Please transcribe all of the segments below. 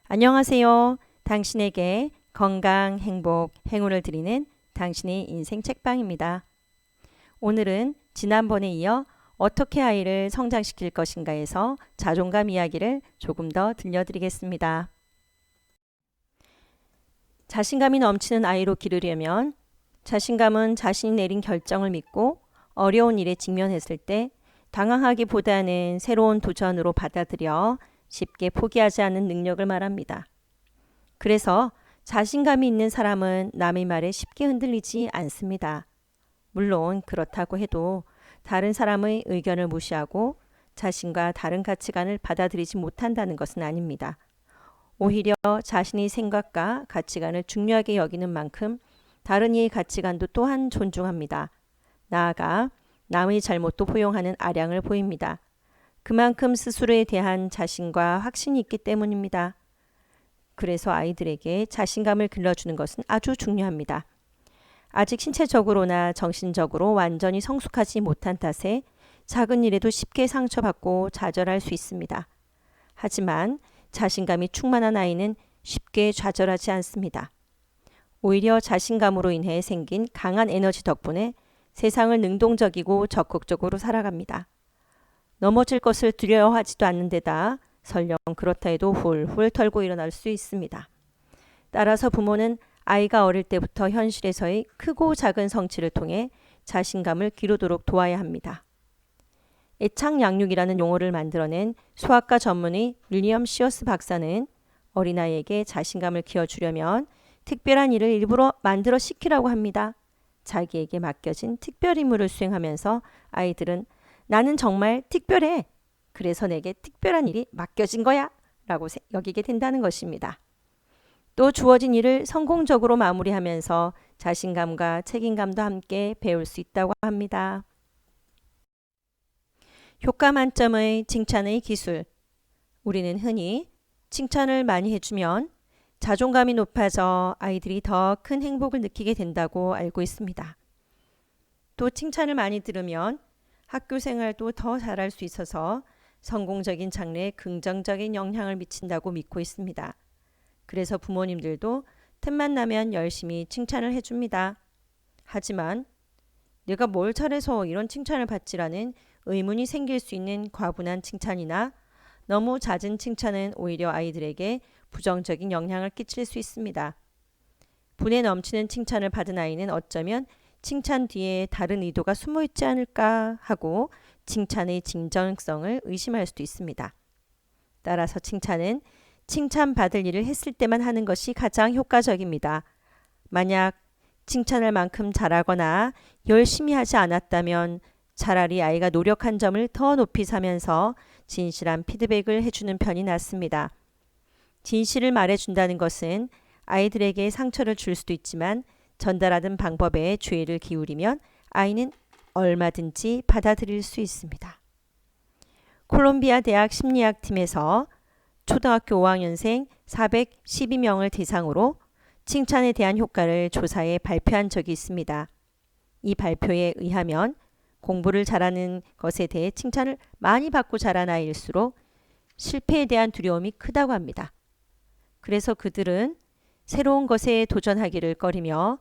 안녕하세요. 당신에게 건강, 행복, 행운을 드리는 당신의 인생 책방입니다. 오늘은 지난번에 이어 어떻게 아이를 성장시킬 것인가에서 자존감 이야기를 조금 더 들려드리겠습니다. 자신감이 넘치는 아이로 기르려면 자신감은 자신이 내린 결정을 믿고 어려운 일에 직면했을 때 당황하기보다는 새로운 도전으로 받아들여 쉽게 포기하지 않는 능력을 말합니다. 그래서 자신감이 있는 사람은 남의 말에 쉽게 흔들리지 않습니다. 물론 그렇다고 해도 다른 사람의 의견을 무시하고 자신과 다른 가치관을 받아들이지 못한다는 것은 아닙니다. 오히려 자신의 생각과 가치관을 중요하게 여기는 만큼 다른 이의 가치관도 또한 존중합니다. 나아가 남의 잘못도 포용하는 아량을 보입니다. 그만큼 스스로에 대한 자신과 확신이 있기 때문입니다. 그래서 아이들에게 자신감을 길러주는 것은 아주 중요합니다. 아직 신체적으로나 정신적으로 완전히 성숙하지 못한 탓에 작은 일에도 쉽게 상처받고 좌절할 수 있습니다. 하지만 자신감이 충만한 아이는 쉽게 좌절하지 않습니다. 오히려 자신감으로 인해 생긴 강한 에너지 덕분에 세상을 능동적이고 적극적으로 살아갑니다. 넘어질 것을 두려워하지도 않는 데다 설령 그렇다 해도 훌훌 털고 일어날 수 있습니다. 따라서 부모는 아이가 어릴 때부터 현실에서의 크고 작은 성취를 통해 자신감을 기르도록 도와야 합니다. 애착 양육이라는 용어를 만들어낸 수학과 전문의 윌리엄 시어스 박사는 어린아이에게 자신감을 키워주려면 특별한 일을 일부러 만들어 시키라고 합니다. 자기에게 맡겨진 특별 임무를 수행하면서 아이들은 나는 정말 특별해. 그래서 내게 특별한 일이 맡겨진 거야. 라고 여기게 된다는 것입니다. 또 주어진 일을 성공적으로 마무리하면서 자신감과 책임감도 함께 배울 수 있다고 합니다. 효과 만점의 칭찬의 기술. 우리는 흔히 칭찬을 많이 해주면 자존감이 높아져 아이들이 더 큰 행복을 느끼게 된다고 알고 있습니다. 또 칭찬을 많이 들으면 학교 생활도 더 잘할 수 있어서 성공적인 장래에 긍정적인 영향을 미친다고 믿고 있습니다. 그래서 부모님들도 틈만 나면 열심히 칭찬을 해줍니다. 하지만 내가 뭘 잘해서 이런 칭찬을 받지라는 의문이 생길 수 있는 과분한 칭찬이나 너무 잦은 칭찬은 오히려 아이들에게 부정적인 영향을 끼칠 수 있습니다. 분에 넘치는 칭찬을 받은 아이는 어쩌면 칭찬 뒤에 다른 의도가 숨어 있지 않을까 하고 칭찬의 진정성을 의심할 수도 있습니다. 따라서 칭찬은 칭찬받을 일을 했을 때만 하는 것이 가장 효과적입니다. 만약 칭찬할 만큼 잘하거나 열심히 하지 않았다면 차라리 아이가 노력한 점을 더 높이 사면서 진실한 피드백을 해주는 편이 낫습니다. 진실을 말해준다는 것은 아이들에게 상처를 줄 수도 있지만 전달하는 방법에 주의를 기울이면 아이는 얼마든지 받아들일 수 있습니다. 콜롬비아 대학 심리학팀에서 초등학교 5학년생 412명을 대상으로 칭찬에 대한 효과를 조사해 발표한 적이 있습니다. 이 발표에 의하면 공부를 잘하는 것에 대해 칭찬을 많이 받고 자란 아이일수록 실패에 대한 두려움이 크다고 합니다. 그래서 그들은 새로운 것에 도전하기를 꺼리며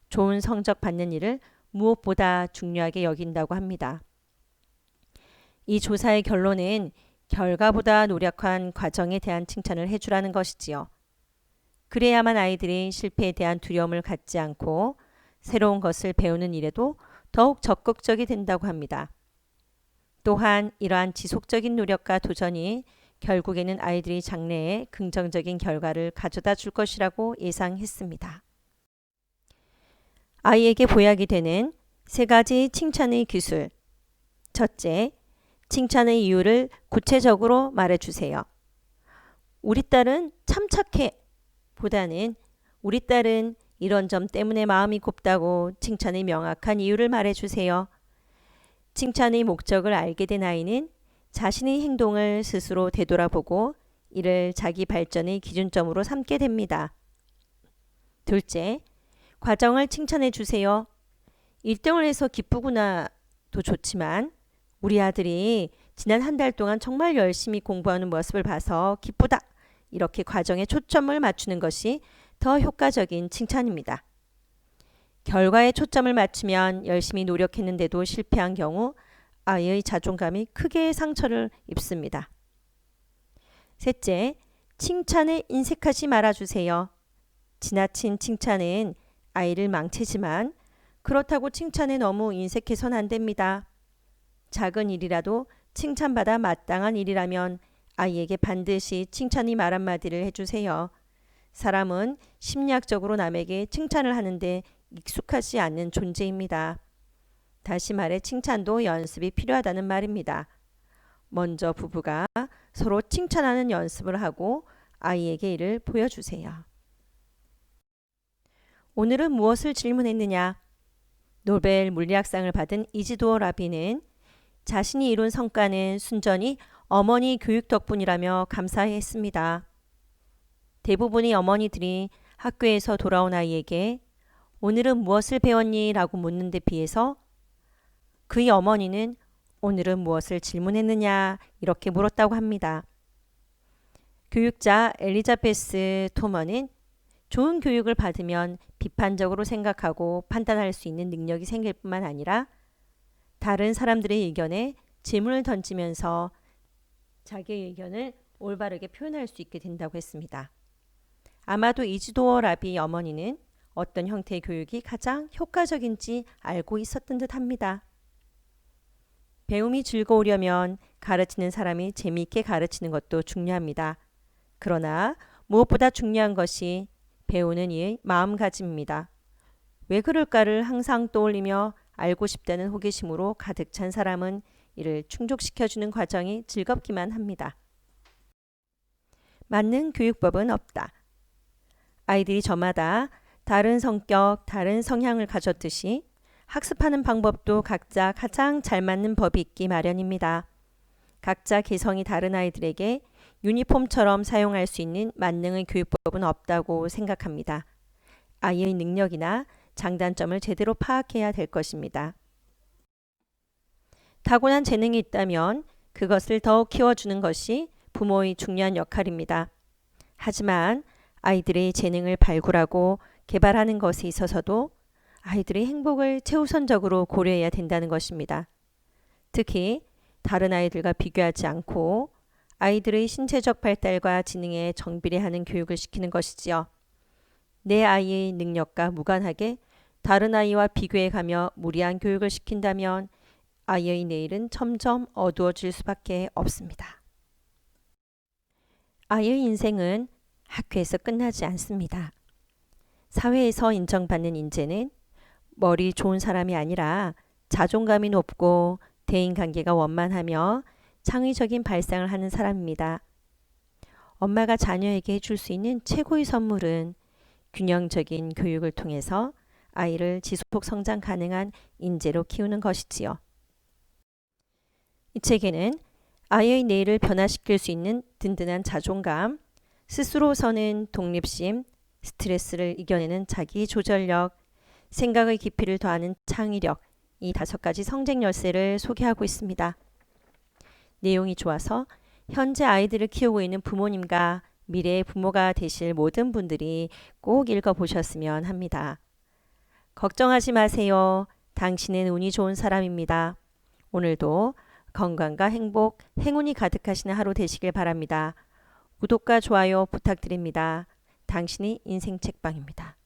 좋은 성적 받는 일을 무엇보다 중요하게 여긴다고 합니다. 이 조사의 결론은 결과보다 노력한 과정에 대한 칭찬을 해주라는 것이지요. 그래야만 아이들이 실패에 대한 두려움을 갖지 않고 새로운 것을 배우는 일에도 더욱 적극적이 된다고 합니다. 또한 이러한 지속적인 노력과 도전이 결국에는 아이들이 장래에 긍정적인 결과를 가져다 줄 것이라고 예상했습니다. 아이에게 보약이 되는 3가지 칭찬의 기술. 첫째, 칭찬의 이유를 구체적으로 말해주세요. 우리 딸은 참 착해 보다는 우리 딸은 이런 점 때문에 마음이 곱다고 칭찬의 명확한 이유를 말해주세요. 칭찬의 목적을 알게 된 아이는 자신의 행동을 스스로 되돌아보고 이를 자기 발전의 기준점으로 삼게 됩니다. 둘째, 과정을 칭찬해 주세요. 1등을 해서 기쁘구나도 좋지만 우리 아들이 지난 한 달 동안 정말 열심히 공부하는 모습을 봐서 기쁘다. 이렇게 과정에 초점을 맞추는 것이 더 효과적인 칭찬입니다. 결과에 초점을 맞추면 열심히 노력했는데도 실패한 경우 아이의 자존감이 크게 상처를 입습니다. 셋째, 칭찬에 인색하지 말아주세요. 지나친 칭찬은 아이를 망치지만 그렇다고 칭찬에 너무 인색해서는 안 됩니다. 작은 일이라도 칭찬받아 마땅한 일이라면 아이에게 반드시 칭찬이 말 한마디를 해주세요. 사람은 심리학적으로 남에게 칭찬을 하는데 익숙하지 않는 존재입니다. 다시 말해 칭찬도 연습이 필요하다는 말입니다. 먼저 부부가 서로 칭찬하는 연습을 하고 아이에게 이를 보여주세요. 오늘은 무엇을 질문했느냐? 노벨 물리학상을 받은 이지도어 라비는 자신이 이룬 성과는 순전히 어머니 교육 덕분이라며 감사했습니다. 대부분의 어머니들이 학교에서 돌아온 아이에게 오늘은 무엇을 배웠니? 라고 묻는 데 비해서 그의 어머니는 오늘은 무엇을 질문했느냐? 이렇게 물었다고 합니다. 교육자 엘리자베스 토머는 좋은 교육을 받으면 비판적으로 생각하고 판단할 수 있는 능력이 생길 뿐만 아니라 다른 사람들의 의견에 질문을 던지면서 자기의 의견을 올바르게 표현할 수 있게 된다고 했습니다. 아마도 이지도어 라비 어머니는 어떤 형태의 교육이 가장 효과적인지 알고 있었던 듯 합니다. 배움이 즐거우려면 가르치는 사람이 재미있게 가르치는 것도 중요합니다. 그러나 무엇보다 중요한 것이 배우는 이의 마음가짐입니다. 왜 그럴까를 항상 떠올리며 알고 싶다는 호기심으로 가득 찬 사람은 이를 충족시켜주는 과정이 즐겁기만 합니다. 맞는 교육법은 없다. 아이들이 저마다 다른 성격, 다른 성향을 가졌듯이 학습하는 방법도 각자 가장 잘 맞는 법이 있기 마련입니다. 각자 개성이 다른 아이들에게 유니폼처럼 사용할 수 있는 만능의 교육법은 없다고 생각합니다. 아이의 능력이나 장단점을 제대로 파악해야 될 것입니다. 타고난 재능이 있다면 그것을 더욱 키워주는 것이 부모의 중요한 역할입니다. 하지만 아이들의 재능을 발굴하고 개발하는 것에 있어서도 아이들의 행복을 최우선적으로 고려해야 된다는 것입니다. 특히 다른 아이들과 비교하지 않고 아이들의 신체적 발달과 지능에 정비례하는 교육을 시키는 것이지요. 내 아이의 능력과 무관하게 다른 아이와 비교해가며 무리한 교육을 시킨다면 아이의 내일은 점점 어두워질 수밖에 없습니다. 아이의 인생은 학교에서 끝나지 않습니다. 사회에서 인정받는 인재는 머리 좋은 사람이 아니라 자존감이 높고 대인관계가 원만하며 창의적인 발상을 하는 사람입니다. 엄마가 자녀에게 줄 수 있는 최고의 선물은 균형적인 교육을 통해서 아이를 지속 성장 가능한 인재로 키우는 것이지요. 이 책에는 아이의 내일을 변화시킬 수 있는 든든한 자존감, 스스로 서는 독립심, 스트레스를 이겨내는 자기 조절력, 생각의 깊이를 더하는 창의력, 이 5가지 성장 열쇠를 소개하고 있습니다. 내용이 좋아서 현재 아이들을 키우고 있는 부모님과 미래의 부모가 되실 모든 분들이 꼭 읽어보셨으면 합니다. 걱정하지 마세요. 당신은 운이 좋은 사람입니다. 오늘도 건강과 행복, 행운이 가득하시는 하루 되시길 바랍니다. 구독과 좋아요 부탁드립니다. 당신의 인생 책방입니다.